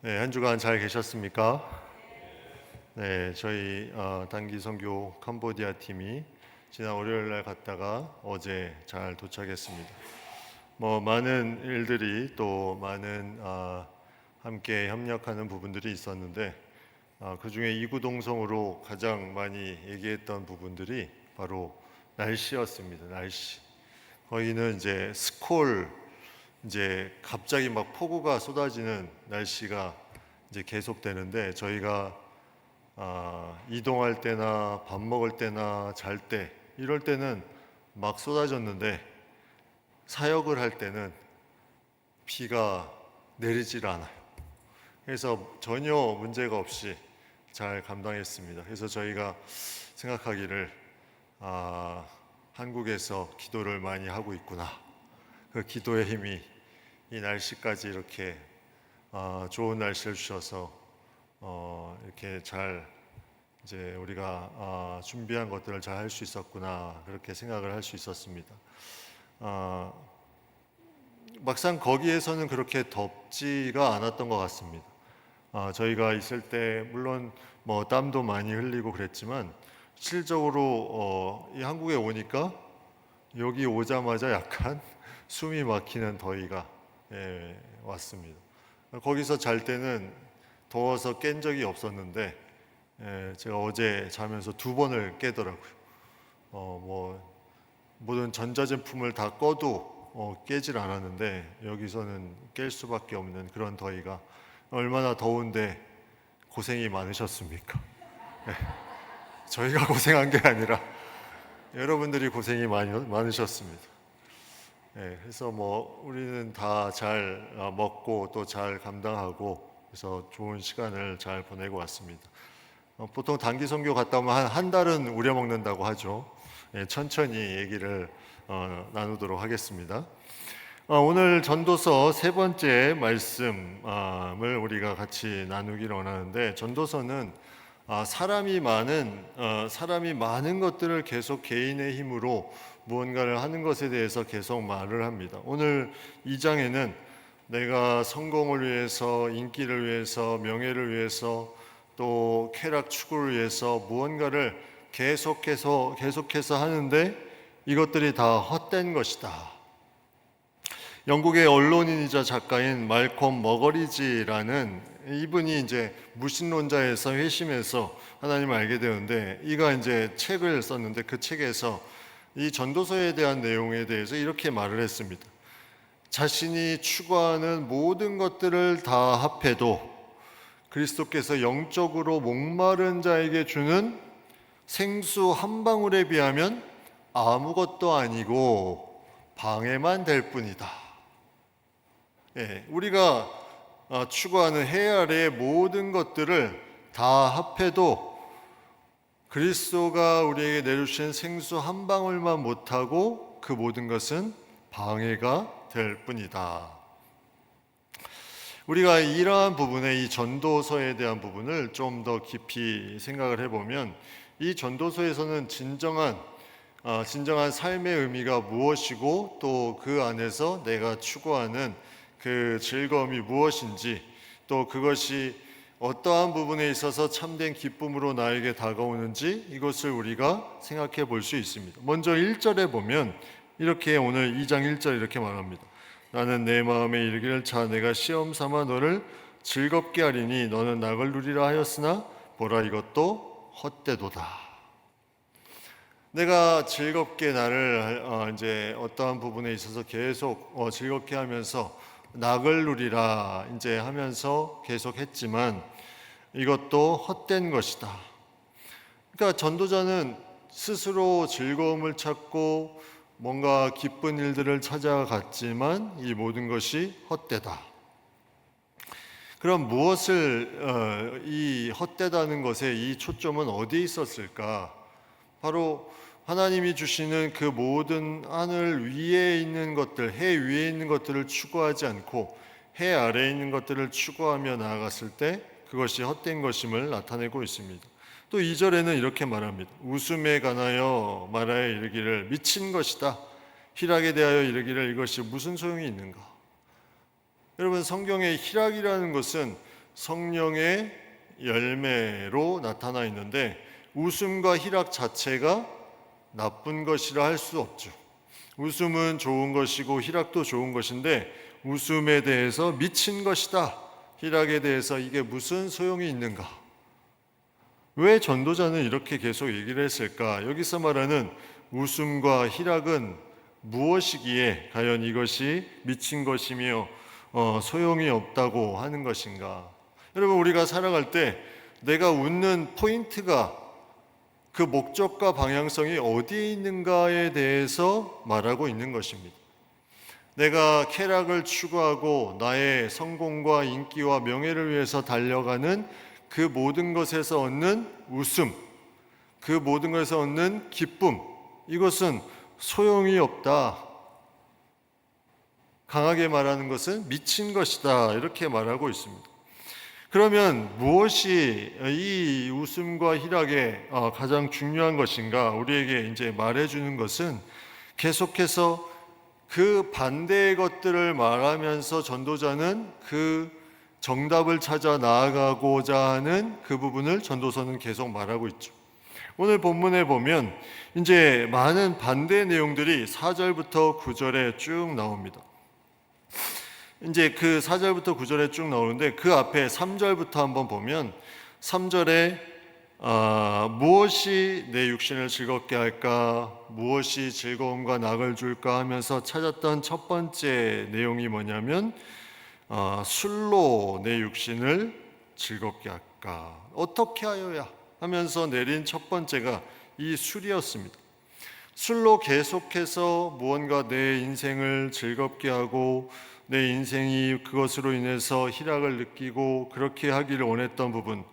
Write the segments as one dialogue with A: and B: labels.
A: 네, 한 주간 잘 계셨습니까? 네, 저희 단기 선교 캄보디아 팀이 지난 월요일 날 갔다가 어제 잘 도착했습니다. 많은 일들이 또 많은 함께 협력하는 부분들이 있었는데 그 중에 이구동성으로 가장 많이 얘기했던 부분들이 바로 날씨였습니다. 날씨. 거기는 이제 스콜 이제 갑자기 막 폭우가 쏟아지는 날씨가 이제 계속되는데 저희가 이동할 때나 밥 먹을 때나 잘 때 이럴 때는 막 쏟아졌는데 사역을 할 때는 비가 내리질 않아요. 그래서 전혀 문제가 없이 잘 감당했습니다. 그래서 저희가 생각하기를 한국에서 기도를 많이 하고 있구나. 그 기도의 힘이 이 날씨까지 이렇게 좋은 날씨를 주셔서 이렇게 잘 이제 우리가 준비한 것들을 잘 할 수 있었구나 그렇게 생각을 할 수 있었습니다. 막상 거기에서는 그렇게 덥지가 않았던 것 같습니다. 저희가 있을 때 물론 땀도 많이 흘리고 그랬지만 실질적으로 이 한국에 오니까 여기 오자마자 약간 숨이 막히는 더위가 왔습니다. 거기서 잘 때는 더워서 깬 적이 없었는데 제가 어제 자면서 2번을 깨더라고요. 모든 전자제품을 다 꺼도 깨질 않았는데 여기서는 깰 수밖에 없는 그런 더위가 얼마나 더운데 고생이 많으셨습니까? 저희가 고생한 게 아니라 여러분들이 고생이 많으셨습니다. 그래서 우리는 다 잘 먹고 또 잘 감당하고 그래서 좋은 시간을 잘 보내고 왔습니다. 보통 단기 선교 갔다 오면 한 달은 우려먹는다고 하죠. 천천히 얘기를 나누도록 하겠습니다. 오늘 전도서 3번째 말씀을 우리가 같이 나누기를 원하는데 전도서는 사람이 많은 것들을 계속 개인의 힘으로 무언가를 하는 것에 대해서 계속 말을 합니다. 오늘 2장에는 내가 성공을 위해서, 인기를 위해서, 명예를 위해서, 또 쾌락 추구를 위해서 무언가를 계속해서 하는데 이것들이 다 헛된 것이다. 영국의 언론인이자 작가인 말콤 머거리지라는 이분이 이제 무신론자에서 회심해서 하나님을 알게 되는데 이가 이제 책을 썼는데 그 책에서 이 전도서에 대한 내용에 대해서 이렇게 말을 했습니다. 자신이 추구하는 모든 것들을 다 합해도 그리스도께서 영적으로 목마른 자에게 주는 생수 한 방울에 비하면 아무것도 아니고 방해만 될 뿐이다. 우리가 추구하는 해 아래의 모든 것들을 다 합해도 그리스도가 우리에게 내주신 생수 한 방울만 못하고 그 모든 것은 방해가 될 뿐이다. 우리가 이러한 부분에 이 전도서에 대한 부분을 좀 더 깊이 생각을 해보면 이 전도서에서는 진정한 삶의 의미가 무엇이고 또 그 안에서 내가 추구하는 그 즐거움이 무엇인지 또 그것이 어떠한 부분에 있어서 참된 기쁨으로 나에게 다가오는지 이것을 우리가 생각해 볼 수 있습니다. 먼저 1절에 보면 이렇게 오늘 2장 1절 이렇게 말합니다. 나는 내 마음에 이르기를 자 내가 시험 삼아 너를 즐겁게 하리니 너는 낙을 누리라 하였으나 보라 이것도 헛되도다. 내가 즐겁게 나를 이제 어떠한 부분에 있어서 계속 즐겁게 하면서 낙을 누리라 이제 하면서 계속 했지만 이것도 헛된 것이다. 그러니까 전도자는 스스로 즐거움을 찾고 뭔가 기쁜 일들을 찾아갔지만 이 모든 것이 헛되다. 그럼 무엇을 이 헛되다는 것에 이 초점은 어디에 있었을까? 바로 하나님이 주시는 그 모든 하늘 위에 있는 것들, 해 위에 있는 것들을 추구하지 않고 해 아래에 있는 것들을 추구하며 나아갔을 때 그것이 헛된 것임을 나타내고 있습니다. 또 2절에는 이렇게 말합니다. 웃음에 관하여 말하여 이르기를 미친 것이다. 희락에 대하여 이르기를 이것이 무슨 소용이 있는가? 여러분 성경의 희락이라는 것은 성령의 열매로 나타나 있는데 웃음과 희락 자체가 나쁜 것이라 할 수 없죠. 웃음은 좋은 것이고 희락도 좋은 것인데 웃음에 대해서 미친 것이다, 희락에 대해서 이게 무슨 소용이 있는가? 왜 전도자는 이렇게 계속 얘기를 했을까? 여기서 말하는 웃음과 희락은 무엇이기에 과연 이것이 미친 것이며 소용이 없다고 하는 것인가? 여러분, 우리가 살아갈 때 내가 웃는 포인트가 그 목적과 방향성이 어디에 있는가에 대해서 말하고 있는 것입니다. 내가 쾌락을 추구하고 나의 성공과 인기와 명예를 위해서 달려가는 그 모든 것에서 얻는 웃음, 그 모든 것에서 얻는 기쁨, 이것은 소용이 없다. 강하게 말하는 것은 미친 것이다. 이렇게 말하고 있습니다. 그러면 무엇이 이 웃음과 희락의 가장 중요한 것인가? 우리에게 이제 말해주는 것은 계속해서 그 반대의 것들을 말하면서 전도자는 그 정답을 찾아 나아가고자 하는 그 부분을 전도서는 계속 말하고 있죠. 오늘 본문에 보면 이제 많은 반대 내용들이 4절부터 9절에 쭉 나옵니다. 이제 그 4절부터 9절에 쭉 나오는데 그 앞에 3절부터 한번 보면 3절에 무엇이 내 육신을 즐겁게 할까? 무엇이 즐거움과 낙을 줄까? 하면서 찾았던 첫 번째 내용이 뭐냐면 술로 내 육신을 즐겁게 할까? 어떻게 하여야? 하면서 내린 첫 번째가 이 술이었습니다. 술로 계속해서 무언가 내 인생을 즐겁게 하고 내 인생이 그것으로 인해서 희락을 느끼고 그렇게 하기를 원했던 부분.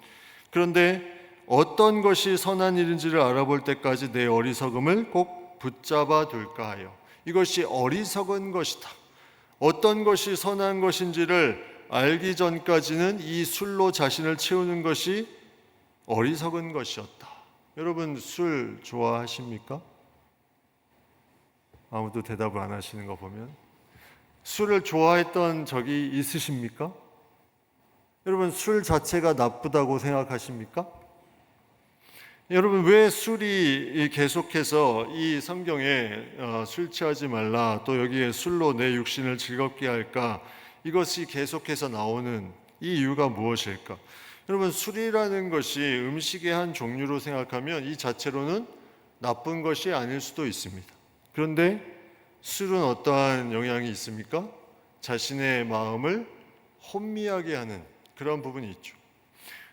A: 그런데 어떤 것이 선한 일인지를 알아볼 때까지 내 어리석음을 꼭 붙잡아 둘까 하여 이것이 어리석은 것이다. 어떤 것이 선한 것인지를 알기 전까지는 이 술로 자신을 채우는 것이 어리석은 것이었다. 여러분, 술 좋아하십니까? 아무도 대답을 안 하시는 거 보면 술을 좋아했던 적이 있으십니까? 여러분, 술 자체가 나쁘다고 생각하십니까? 여러분, 왜 술이 계속해서 이 성경에 술 취하지 말라, 또 여기에 술로 내 육신을 즐겁게 할까, 이것이 계속해서 나오는 이 이유가 무엇일까? 여러분, 술이라는 것이 음식의 한 종류로 생각하면 이 자체로는 나쁜 것이 아닐 수도 있습니다. 그런데 술은 어떠한 영향이 있습니까? 자신의 마음을 혼미하게 하는 그런 부분이 있죠.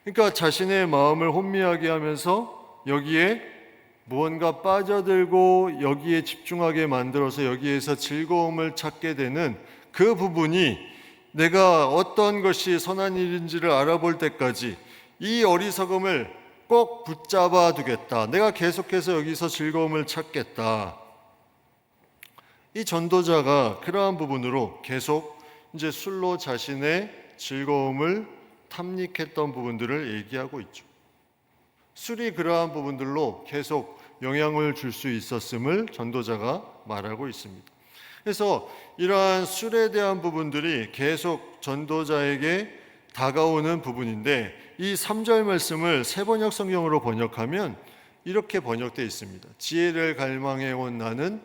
A: 그러니까 자신의 마음을 혼미하게 하면서 여기에 무언가 빠져들고 여기에 집중하게 만들어서 여기에서 즐거움을 찾게 되는 그 부분이 내가 어떤 것이 선한 일인지를 알아볼 때까지 이 어리석음을 꼭 붙잡아 두겠다. 내가 계속해서 여기서 즐거움을 찾겠다. 이 전도자가 그러한 부분으로 계속 이제 술로 자신의 즐거움을 탐닉했던 부분들을 얘기하고 있죠. 술이 그러한 부분들로 계속 영향을 줄 수 있었음을 전도자가 말하고 있습니다. 그래서 이러한 술에 대한 부분들이 계속 전도자에게 다가오는 부분인데 이 3절 말씀을 세번역 성경으로 번역하면 이렇게 번역되어 있습니다. 지혜를 갈망해 온 나는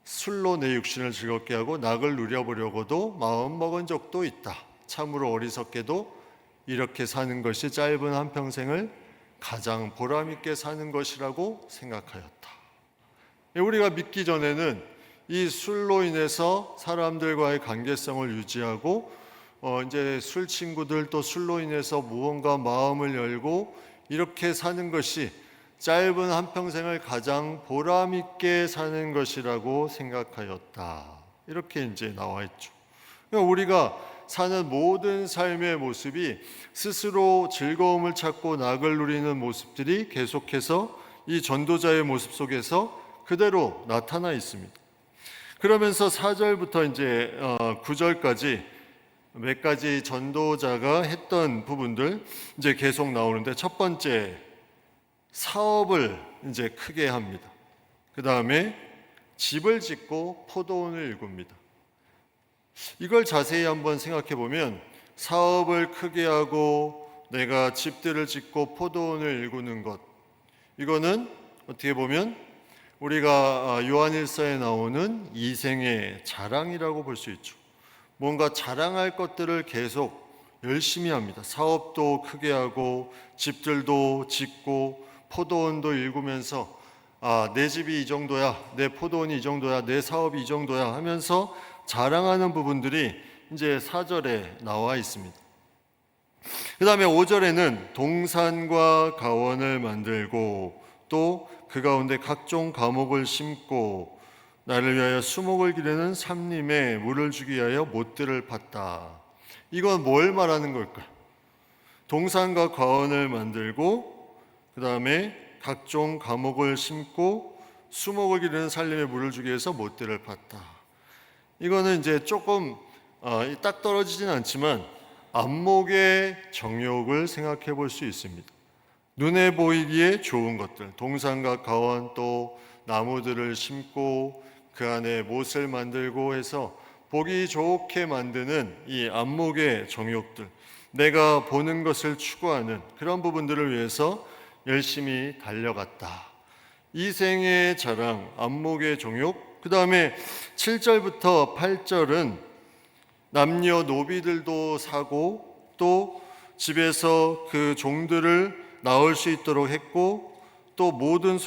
A: 술로 내 육신을 즐겁게 하고 낙을 누려보려고도 마음 먹은 적도 있다. 참으로 어리석게도 이렇게 사는 것이 짧은 한평생을 가장 보람있게 사는 것이라고 생각하였다. 우리가 믿기 전에는 이 술로 인해서 사람들과의 관계성을 유지하고 이제 술 친구들 또 술로 인해서 무언가 마음을 열고 이렇게 사는 것이 짧은 한평생을 가장 보람있게 사는 것이라고 생각하였다. 이렇게 이제 나와 있죠. 우리가 사는 모든 삶의 모습이 스스로 즐거움을 찾고 낙을 누리는 모습들이 계속해서 이 전도자의 모습 속에서 그대로 나타나 있습니다. 그러면서 4절부터 이제 9절까지 몇 가지 전도자가 했던 부분들 이제 계속 나오는데 첫 번째 사업을 이제 크게 합니다. 그 다음에 집을 짓고 포도원을 일굽니다. 이걸 자세히 한번 생각해 보면 사업을 크게 하고 내가 집들을 짓고 포도원을 일구는 것, 이거는 어떻게 보면 우리가 요한일서에 나오는 이생의 자랑이라고 볼 수 있죠. 뭔가 자랑할 것들을 계속 열심히 합니다. 사업도 크게 하고 집들도 짓고 포도원도 일구면서 내 집이 이 정도야, 내 포도원이 이 정도야, 내 사업이 이 정도야 하면서 자랑하는 부분들이 이제 4절에 나와 있습니다. 그 다음에 5절에는 동산과 가원을 만들고 또 그 가운데 각종 과목을 심고 나를 위하여 수목을 기르는 삼림에 물을 주기 위하여 못들을 팠다. 이건 뭘 말하는 걸까? 동산과 과원을 만들고 그 다음에 각종 과목을 심고 수목을 기르는 살림에 물을 주기 위해서 못들을 팠다. 이거는 이제 조금 딱 떨어지진 않지만 안목의 정욕을 생각해 볼 수 있습니다. 눈에 보이기에 좋은 것들, 동산과 가원 또 나무들을 심고 그 안에 못을 만들고 해서 보기 좋게 만드는 이 안목의 정욕들, 내가 보는 것을 추구하는 그런 부분들을 위해서 열심히 달려갔다. 이생의 자랑, 안목의 정욕. 그 다음에 7절부터 8절은 남녀 노비들도 사고 또 집에서 그 종들을 낳을 수 있도록 했고 또 모든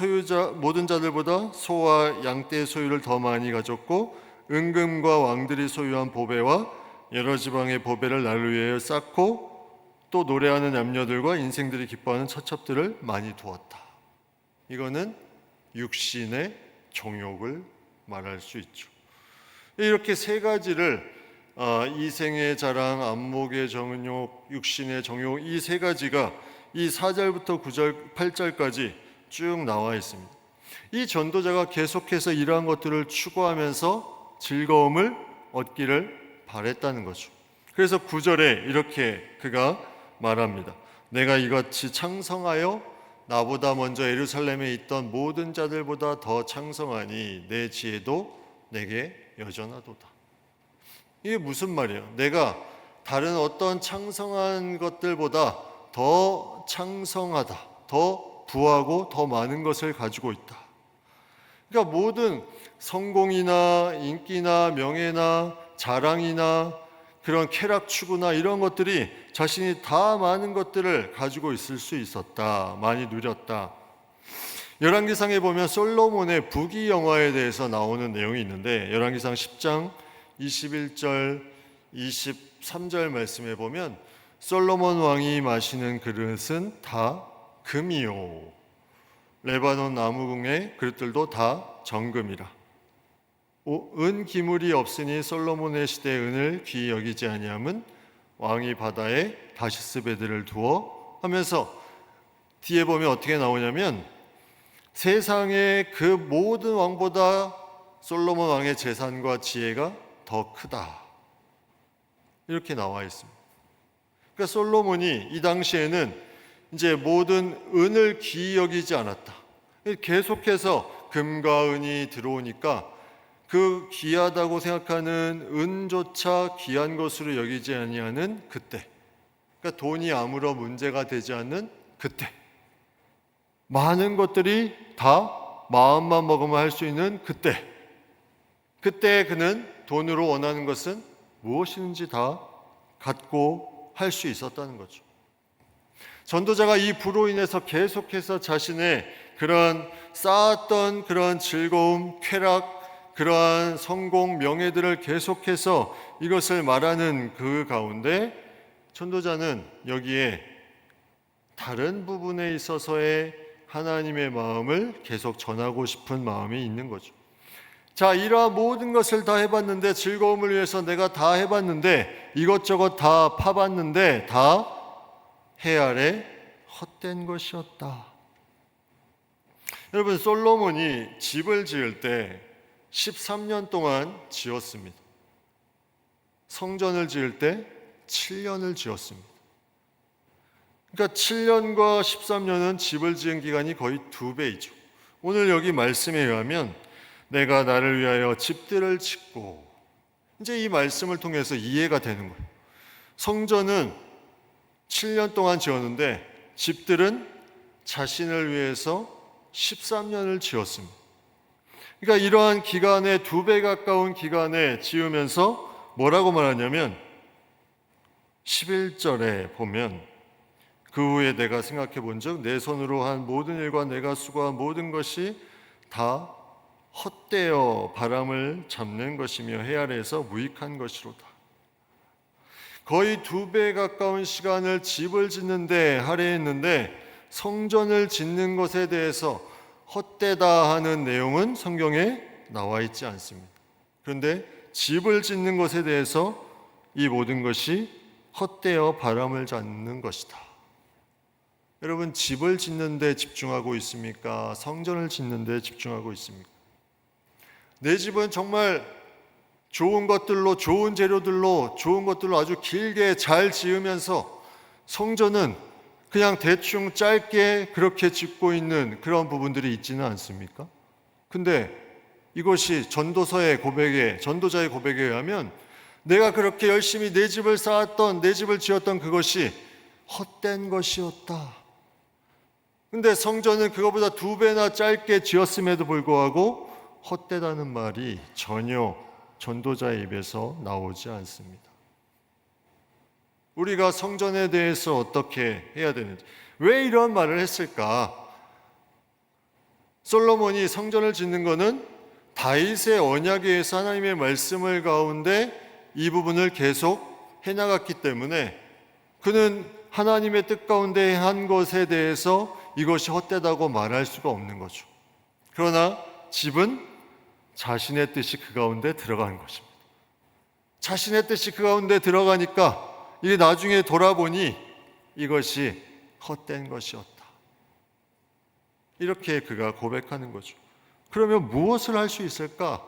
A: 자들보다 소와 양떼의 소유를 더 많이 가졌고 은금과 왕들이 소유한 보배와 여러 지방의 보배를 나를 위하여 쌓고 또 노래하는 남녀들과 인생들이 기뻐하는 처첩들을 많이 두었다. 이거는 육신의 정욕을 말할 수 있죠. 이렇게 세 가지를 이생의 자랑, 안목의 정욕, 육신의 정욕, 이 세 가지가 이 4절부터 9절, 8절까지 쭉 나와 있습니다. 이 전도자가 계속해서 이러한 것들을 추구하면서 즐거움을 얻기를 바랬다는 거죠. 그래서 9절에 이렇게 그가 말합니다. 내가 이같이 창성하여 나보다 먼저 예루살렘에 있던 모든 자들보다 더 창성하니 내 지혜도 내게 여전하도다. 이게 무슨 말이에요? 내가 다른 어떤 창성한 것들보다 더 창성하다, 더 부하고 더 많은 것을 가지고 있다. 그러니까 모든 성공이나 인기나 명예나 자랑이나 그런 쾌락 추구나 이런 것들이 자신이 다 많은 것들을 가지고 있을 수 있었다. 많이 누렸다. 열왕기상에 보면 솔로몬의 부귀영화에 대해서 나오는 내용이 있는데 열왕기상 10장 21절 23절 말씀에 보면 솔로몬 왕이 마시는 그릇은 다 금이요 레바논 나무궁의 그릇들도 다 정금이라. 은 기물이 없으니 솔로몬의 시대의 은을 귀히 여기지 아니함은 왕이 바다에 다시스 배들을 두어 하면서 뒤에 보면 어떻게 나오냐면 세상의 그 모든 왕보다 솔로몬 왕의 재산과 지혜가 더 크다. 이렇게 나와 있습니다. 그러니까 솔로몬이 이 당시에는 이제 모든 은을 귀히 여기지 않았다. 계속해서 금과 은이 들어오니까 그 귀하다고 생각하는 은조차 귀한 것으로 여기지 아니하는 그때, 그러니까 돈이 아무런 문제가 되지 않는 그때, 많은 것들이 다 마음만 먹으면 할 수 있는 그때 그는 돈으로 원하는 것은 무엇이든지 다 갖고 할 수 있었다는 거죠. 전도자가 이 부로 인해서 계속해서 자신의 그런 쌓았던 그런 즐거움, 쾌락, 그러한 성공, 명예들을 계속해서 이것을 말하는 그 가운데 전도자는 여기에 다른 부분에 있어서의 하나님의 마음을 계속 전하고 싶은 마음이 있는 거죠. 자, 이러한 모든 것을 다 해봤는데, 즐거움을 위해서 내가 다 해봤는데, 이것저것 다 파봤는데 다 해 아래 헛된 것이었다. 여러분, 솔로몬이 집을 지을 때 13년 동안 지었습니다. 성전을 지을 때 7년을 지었습니다. 그러니까 7년과 13년은 집을 지은 기간이 거의 2배이죠. 오늘 여기 말씀에 의하면 내가 나를 위하여 집들을 짓고, 이제 이 말씀을 통해서 이해가 되는 거예요. 성전은 7년 동안 지었는데 집들은 자신을 위해서 13년을 지었습니다. 그러니까 이러한 기간에 2배 가까운 기간에 지으면서 뭐라고 말하냐면 11절에 보면 그 후에 내가 생각해 본즉 내 손으로 한 모든 일과 내가 수고한 모든 것이 다 헛되어 바람을 잡는 것이며 해 아래에서 무익한 것이로다. 거의 2배 가까운 시간을 집을 짓는데 할애했는데 성전을 짓는 것에 대해서 헛되다 하는 내용은 성경에 나와 있지 않습니다. 그런데 집을 짓는 것에 대해서 이 모든 것이 헛되어 바람을 잡는 것이다. 여러분, 집을 짓는 데 집중하고 있습니까? 성전을 짓는 데 집중하고 있습니까? 내 집은 정말 좋은 것들로, 좋은 재료들로, 좋은 것들로 아주 길게 잘 지으면서 성전은 그냥 대충 짧게 그렇게 짓고 있는 그런 부분들이 있지는 않습니까? 근데 이것이 전도자의 고백에 의하면 내가 그렇게 열심히 내 집을 쌓았던, 내 집을 지었던 그것이 헛된 것이었다. 근데 성전은 그것보다 2배나 짧게 지었음에도 불구하고 헛되다는 말이 전혀 전도자의 입에서 나오지 않습니다. 우리가 성전에 대해서 어떻게 해야 되는지, 왜 이런 말을 했을까? 솔로몬이 성전을 짓는 것은 다윗의 언약에 의해서 하나님의 말씀을 가운데 이 부분을 계속 해나갔기 때문에 그는 하나님의 뜻 가운데 한 것에 대해서 이것이 헛되다고 말할 수가 없는 거죠. 그러나 집은 자신의 뜻이 그 가운데 들어가는 것입니다. 자신의 뜻이 그 가운데 들어가니까 이게 나중에 돌아보니 이것이 헛된 것이었다. 이렇게 그가 고백하는 거죠. 그러면 무엇을 할 수 있을까?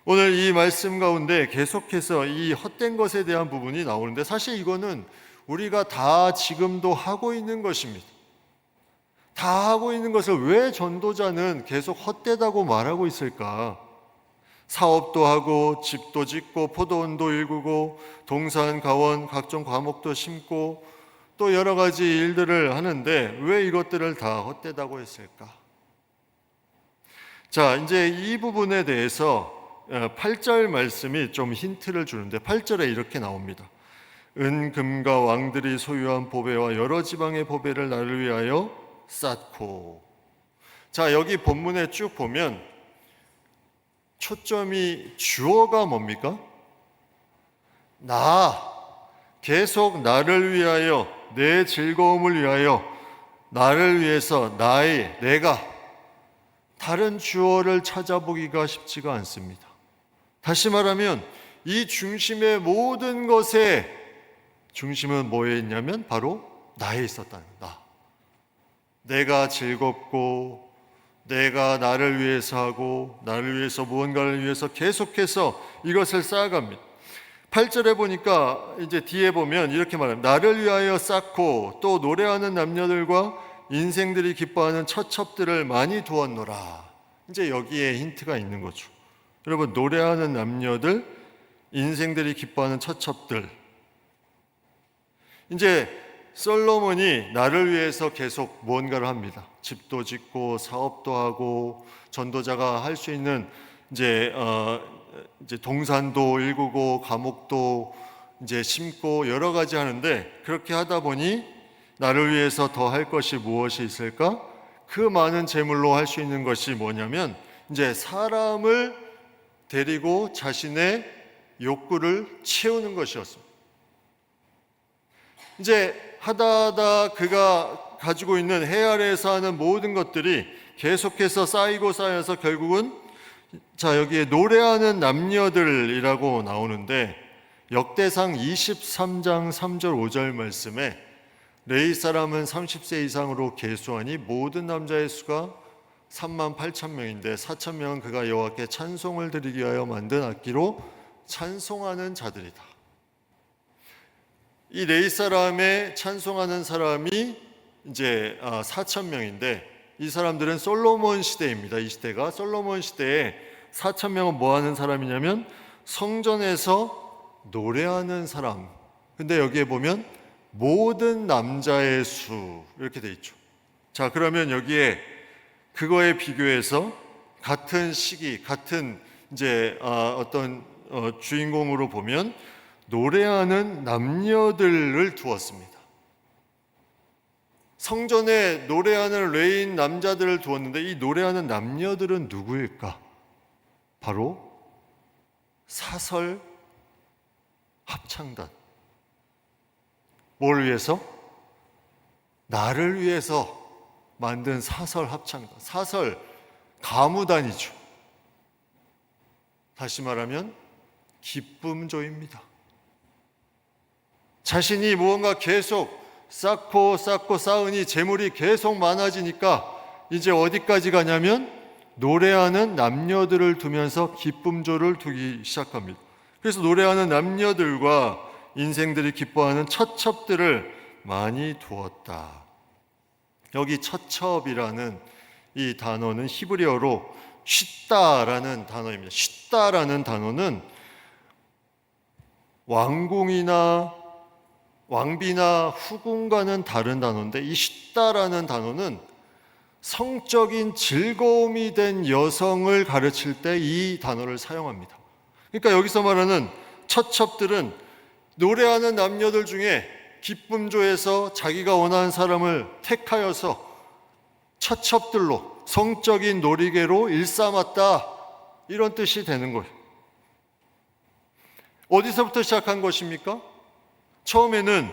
A: 오늘 이 말씀 가운데 계속해서 이 헛된 것에 대한 부분이 나오는데 사실 이거는 우리가 다 지금도 하고 있는 것입니다. 다 하고 있는 것을 왜 전도자는 계속 헛되다고 말하고 있을까? 사업도 하고 집도 짓고 포도원도 일구고 동산, 가원, 각종 과목도 심고 또 여러 가지 일들을 하는데 왜 이것들을 다 헛되다고 했을까? 자, 이제 이 부분에 대해서 8절 말씀이 좀 힌트를 주는데 8절에 이렇게 나옵니다. 은, 금과 왕들이 소유한 보배와 여러 지방의 보배를 나를 위하여 쌓고. 자, 여기 본문에 쭉 보면 초점이 주어가 뭡니까? 계속 나를 위하여, 내 즐거움을 위하여, 나를 위해서, 내가 다른 주어를 찾아보기가 쉽지가 않습니다. 다시 말하면 이 중심의 모든 것의 중심은 뭐에 있냐면 바로 나에 있었다는 나. 내가 즐겁고 내가 나를 위해서 하고 나를 위해서 무언가를 위해서 계속해서 이것을 쌓아갑니다. 8절에 보니까 이제 뒤에 보면 이렇게 말합니다. 나를 위하여 쌓고 또 노래하는 남녀들과 인생들이 기뻐하는 처첩들을 많이 두었노라. 이제 여기에 힌트가 있는 거죠. 여러분, 노래하는 남녀들, 인생들이 기뻐하는 처첩들. 이제 솔로몬이 나를 위해서 계속 무언가를 합니다. 집도 짓고 사업도 하고 전도자가 할 수 있는 이제 동산도 일구고 과목도 이제 심고 여러 가지 하는데 그렇게 하다 보니 나를 위해서 더 할 것이 무엇이 있을까? 그 많은 재물로 할 수 있는 것이 뭐냐면 이제 사람을 데리고 자신의 욕구를 채우는 것이었습니다. 이제 하다 그가 가지고 있는 해 아래에서 하는 모든 것들이 계속해서 쌓이고 쌓여서 결국은 자, 여기에 노래하는 남녀들이라고 나오는데 역대상 23장 3절 5절 말씀에 레위 사람은 30세 이상으로 계수하니 모든 남자의 수가 3만 8천 명인데 4천 명은 그가 여호와께 찬송을 드리기 위하여 만든 악기로 찬송하는 자들이다. 이 레위 사람의 찬송하는 사람이 이제 4천 명인데 이 사람들은 솔로몬 시대입니다. 이 시대가 솔로몬 시대에 4천 명은 뭐 하는 사람이냐면 성전에서 노래하는 사람. 근데 여기에 보면 모든 남자의 수 이렇게 돼 있죠. 자, 그러면 여기에 그거에 비교해서 같은 시기, 같은 이제 어떤 주인공으로 보면 노래하는 남녀들을 두었습니다. 성전에 노래하는 레인 남자들을 두었는데 이 노래하는 남녀들은 누구일까? 바로 사설 합창단. 뭘 위해서? 나를 위해서 만든 사설 합창단, 사설 가무단이죠. 다시 말하면 기쁨조입니다. 자신이 무언가 계속 쌓고 쌓으니 재물이 계속 많아지니까 이제 어디까지 가냐면 노래하는 남녀들을 두면서 기쁨조를 두기 시작합니다. 그래서 노래하는 남녀들과 인생들이 기뻐하는 첩첩들을 많이 두었다. 여기 첩첩이라는 이 단어는 히브리어로 쉿다라는 단어입니다. 쉿다라는 단어는 왕비나 후궁과는 다른 단어인데 이 쉿다라는 단어는 성적인 즐거움이 된 여성을 가르칠 때 이 단어를 사용합니다. 그러니까 여기서 말하는 첩첩들은 노래하는 남녀들 중에 기쁨조에서 자기가 원하는 사람을 택하여서 첩첩들로 성적인 놀이개로 일삼았다, 이런 뜻이 되는 거예요. 어디서부터 시작한 것입니까? 처음에는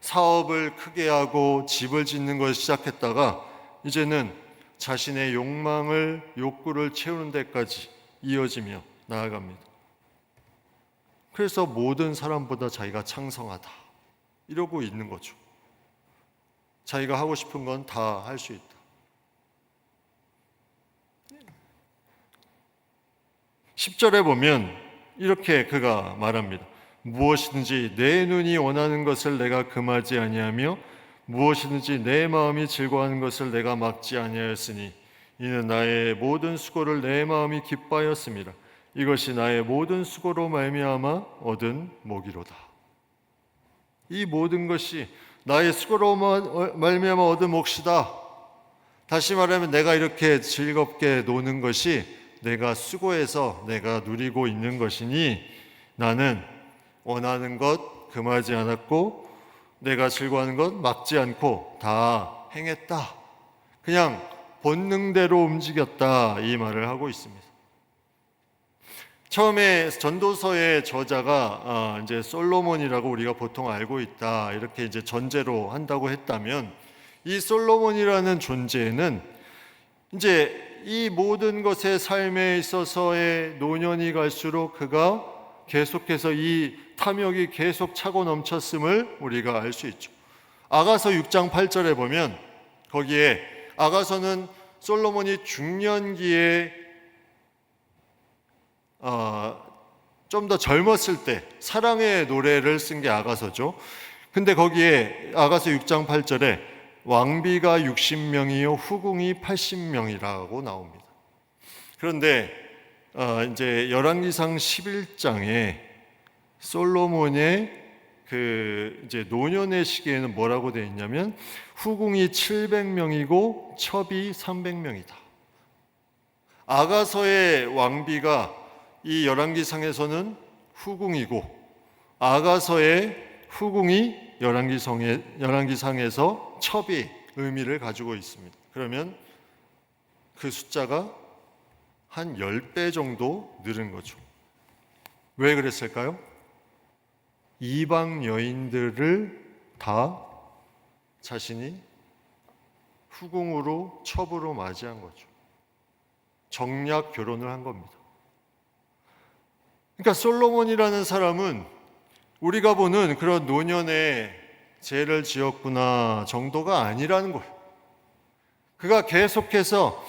A: 사업을 크게 하고 집을 짓는 걸 시작했다가 이제는 자신의 욕구를 채우는 데까지 이어지며 나아갑니다. 그래서 모든 사람보다 자기가 창성하다 이러고 있는 거죠. 자기가 하고 싶은 건 다 할 수 있다. 10절에 보면 이렇게 그가 말합니다. 무엇이든지 내 눈이 원하는 것을 내가 금하지 아니하며 무엇이든지 내 마음이 즐거워하는 것을 내가 막지 아니하였으니 이는 나의 모든 수고를 내 마음이 기뻐하였습니다. 이것이 나의 모든 수고로 말미암아 얻은 목이로다. 이 모든 것이 나의 수고로 말미암아 얻은 몫이다. 다시 말하면 내가 이렇게 즐겁게 노는 것이 내가 수고해서 내가 누리고 있는 것이니 나는 원하는 것 금하지 않았고 내가 즐거워하는 것 막지 않고 다 행했다. 그냥 본능대로 움직였다, 이 말을 하고 있습니다. 처음에 전도서의 저자가 이제 솔로몬이라고 우리가 보통 알고 있다, 이렇게 이제 전제로 한다고 했다면 이 솔로몬이라는 존재는 이제 이 모든 것의 삶에 있어서의 노년이 갈수록 그가 계속해서 이 탐욕이 계속 차고 넘쳤음을 우리가 알 수 있죠. 아가서 6장 8절에 보면 거기에 아가서는 솔로몬이 중년기에 좀 더 젊었을 때 사랑의 노래를 쓴 게 아가서죠. 근데 거기에 아가서 6장 8절에 왕비가 60명이요 후궁이 80명이라고 나옵니다. 그런데 이제 열왕기상 11장에 솔로몬의 그 이제 노년의 시기에는 뭐라고 되어 있냐면 후궁이 700명이고 첩이 300명이다. 아가서의 왕비가 이 열왕기상에서는 후궁이고 아가서의 후궁이 열왕기상에서 첩이 의미를 가지고 있습니다. 그러면 그 숫자가 한 10배 정도 늘은 거죠. 왜 그랬을까요? 이방 여인들을 다 자신이 후궁으로 첩으로 맞이한 거죠. 정략 결혼을 한 겁니다. 그러니까 솔로몬이라는 사람은 우리가 보는 그런 노년에 죄를 지었구나 정도가 아니라는 거예요. 그가 계속해서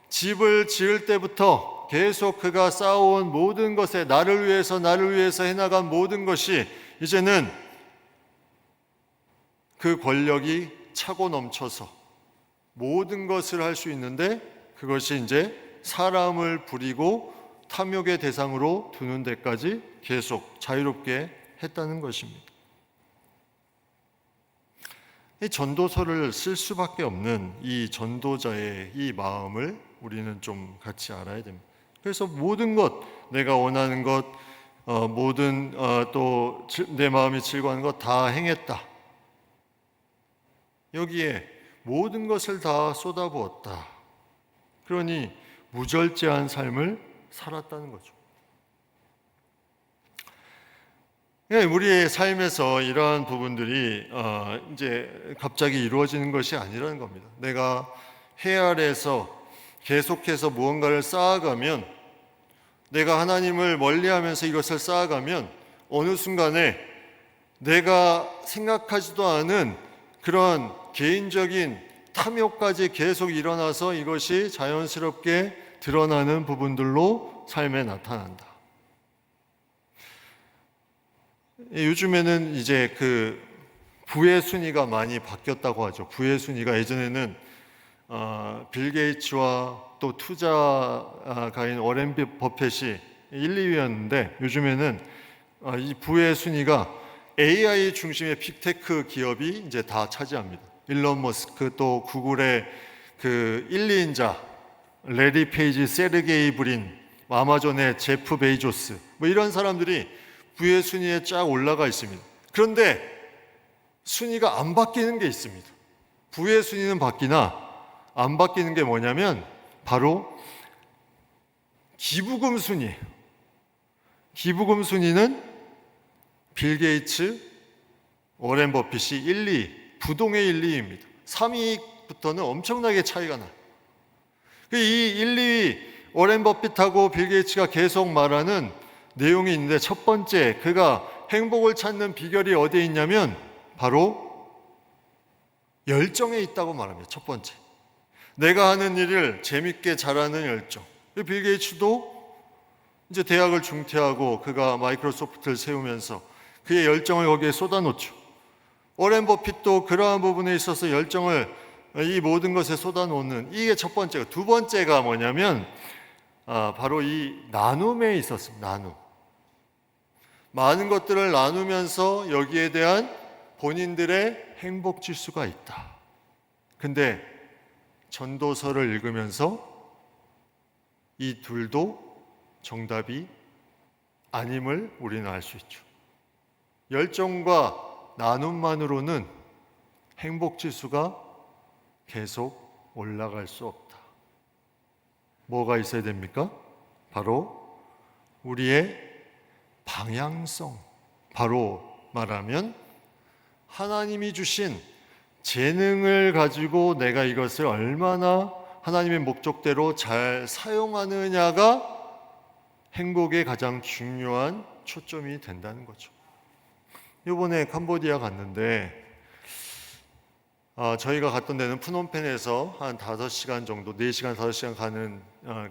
A: 집을 지을 때부터 계속 그가 쌓아온 모든 것에 나를 위해서 해나간 모든 것이 이제는 그 권력이 차고 넘쳐서 모든 것을 할 수 있는데 그것이 이제 사람을 부리고 탐욕의 대상으로 두는 데까지 계속 자유롭게 했다는 것입니다. 이 전도서를 쓸 수밖에 없는 이 전도자의 이 마음을 우리는 좀 같이 알아야 됩니다. 그래서 모든 것, 내가 원하는 것, 모든 또 내 마음이 즐거워하는 것 다 행했다. 여기에 모든 것을 다 쏟아부었다. 그러니 무절제한 삶을 살았다는 거죠. 우리의 삶에서 이러한 부분들이 이제 갑자기 이루어지는 것이 아니라는 겁니다. 내가 해 아래에서 계속해서 무언가를 쌓아가면, 내가 하나님을 멀리하면서 이것을 쌓아가면 어느 순간에 내가 생각하지도 않은 그런 개인적인 탐욕까지 계속 일어나서 이것이 자연스럽게 드러나는 부분들로 삶에 나타난다. 요즘에는 이제 그 부의 순위가 많이 바뀌었다고 하죠. 부의 순위가 예전에는 빌 게이츠와 또 투자가인 워렌 버핏이 1, 2위였는데 요즘에는 이 부의 순위가 AI 중심의 빅테크 기업이 이제 다 차지합니다. 일론 머스크, 또 구글의 그 1, 2인자 레리 페이지, 세르게이 브린, 아마존의 제프 베이조스, 뭐 이런 사람들이 부의 순위에 쫙 올라가 있습니다. 그런데 순위가 안 바뀌는 게 있습니다. 부의 순위는 바뀌나 안 바뀌는 게 뭐냐면 바로 기부금 순위예요. 기부금 순위는 빌 게이츠, 워렌 버핏이 1, 2, 부동의 1, 2위입니다. 3위부터는 엄청나게 차이가 나요. 이 1, 2위 워렌 버핏하고 빌 게이츠가 계속 말하는 내용이 있는데, 첫 번째 그가 행복을 찾는 비결이 어디에 있냐면 바로 열정에 있다고 말합니다. 첫 번째, 내가 하는 일을 재밌게 잘하는 열정. 빌 게이츠도 이제 대학을 중퇴하고 그가 마이크로소프트를 세우면서 그의 열정을 거기에 쏟아놓죠. 워렌 버핏도 그러한 부분에 있어서 열정을 이 모든 것에 쏟아놓는, 이게 첫 번째고, 두 번째가 뭐냐면 바로 이 나눔에 있었습니다. 나눔. 많은 것들을 나누면서 여기에 대한 본인들의 행복 지수가 있다. 근데 전도서를 읽으면서 이 둘도 정답이 아님을 우리는 알 수 있죠. 열정과 나눔만으로는 행복 지수가 계속 올라갈 수 없다. 뭐가 있어야 됩니까? 바로 우리의 방향성. 바로 말하면 하나님이 주신 재능을 가지고 내가 이것을 얼마나 하나님의 목적대로 잘 사용하느냐가 행복의 가장 중요한 초점이 된다는 거죠. 이번에 캄보디아 갔는데 저희가 갔던 데는 푸놈펜에서 한 5시간 정도, 4시간, 5시간 가는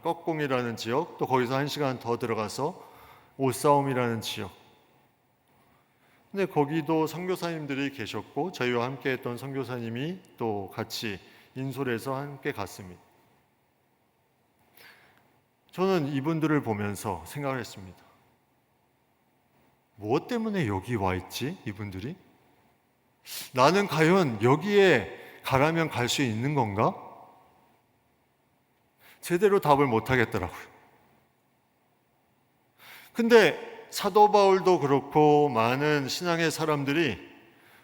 A: 꺽공이라는 지역, 또 거기서 1시간 더 들어가서 오싸움이라는 지역. 근데 거기도 선교사님들이 계셨고 저희와 함께 했던 선교사님이 또 같이 인솔해서 함께 갔습니다. 저는 이분들을 보면서 생각을 했습니다. 무엇 때문에 여기 와 있지? 이분들이? 나는 과연 여기에 가라면 갈 수 있는 건가? 제대로 답을 못 하겠더라고요. 근데 사도 바울도 그렇고 많은 신앙의 사람들이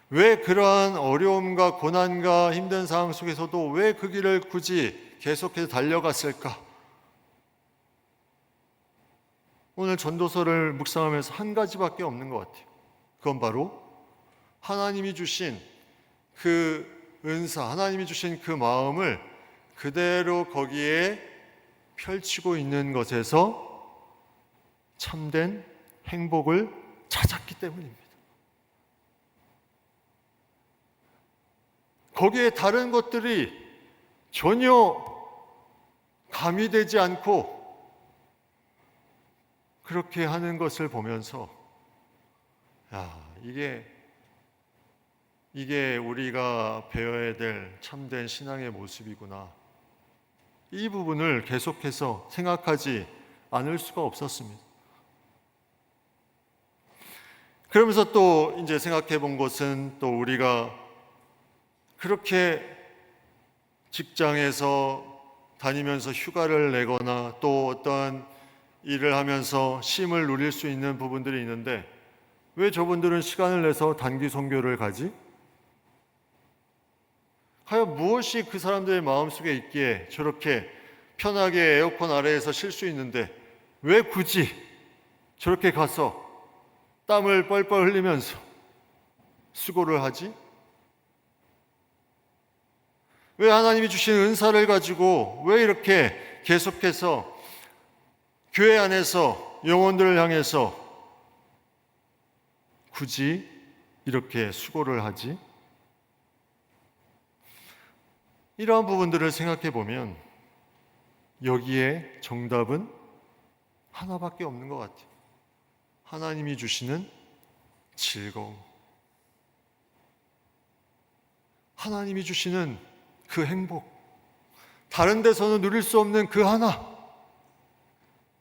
A: 왜 그러한 어려움과 고난과 힘든 상황 속에서도 왜 그 길을 굳이 계속해서 달려갔을까? 오늘 전도서를 묵상하면서 한 가지밖에 없는 것 같아요. 그건 바로 하나님이 주신 그 은사, 하나님이 주신 그 마음을 그대로 거기에 펼치고 있는 것에서 참된 행복을 찾았기 때문입니다. 거기에 다른 것들이 전혀 가미되지 않고 그렇게 하는 것을 보면서 이게 우리가 배워야 될 참된 신앙의 모습이구나. 이 부분을 계속해서 생각하지 않을 수가 없었습니다. 그러면서 또 이제 생각해 본 것은, 또 우리가 그렇게 직장에서 다니면서 휴가를 내거나 또 어떤 일을 하면서 쉼을 누릴 수 있는 부분들이 있는데, 왜 저분들은 시간을 내서 단기 선교를 가지? 과연 무엇이 그 사람들의 마음속에 있기에 저렇게 편하게 에어컨 아래에서 쉴 수 있는데 왜 굳이 저렇게 가서 땀을 뻘뻘 흘리면서 수고를 하지? 왜 하나님이 주신 은사를 가지고 왜 이렇게 계속해서 교회 안에서 영혼들을 향해서 굳이 이렇게 수고를 하지? 이러한 부분들을 생각해 보면 여기에 정답은 하나밖에 없는 것 같아요. 하나님이 주시는 즐거움, 하나님이 주시는 그 행복, 다른 데서는 누릴 수 없는 그 하나,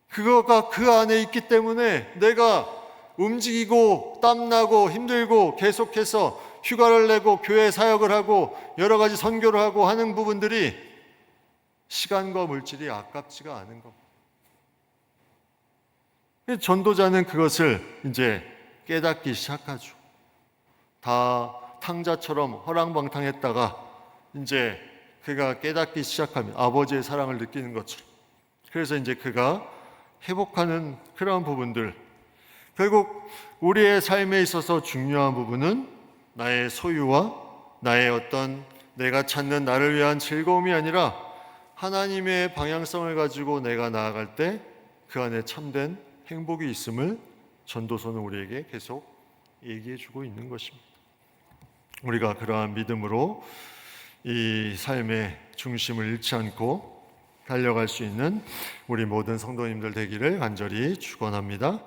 A: 그거가 그 안에 있기 때문에 내가 움직이고 땀나고 힘들고 계속해서 휴가를 내고 교회 사역을 하고 여러 가지 선교를 하고 하는 부분들이 시간과 물질이 아깝지가 않은 겁니다. 전도자는 그것을 이제 깨닫기 시작하죠. 다 탕자처럼 허랑방탕했다가 이제 그가 깨닫기 시작하면 아버지의 사랑을 느끼는 것처럼, 그래서 이제 그가 회복하는 그러한 부분들, 결국 우리의 삶에 있어서 중요한 부분은 나의 소유와 나의 어떤 내가 찾는 나를 위한 즐거움이 아니라 하나님의 방향성을 가지고 내가 나아갈 때 그 안에 참된 행복이 있음을 전도서는 우리에게 계속 얘기해 주고 있는 것입니다. 우리가 그러한 믿음으로 이 삶의 중심을 잃지 않고 달려갈 수 있는 우리 모든 성도님들 되기를 간절히 축원합니다.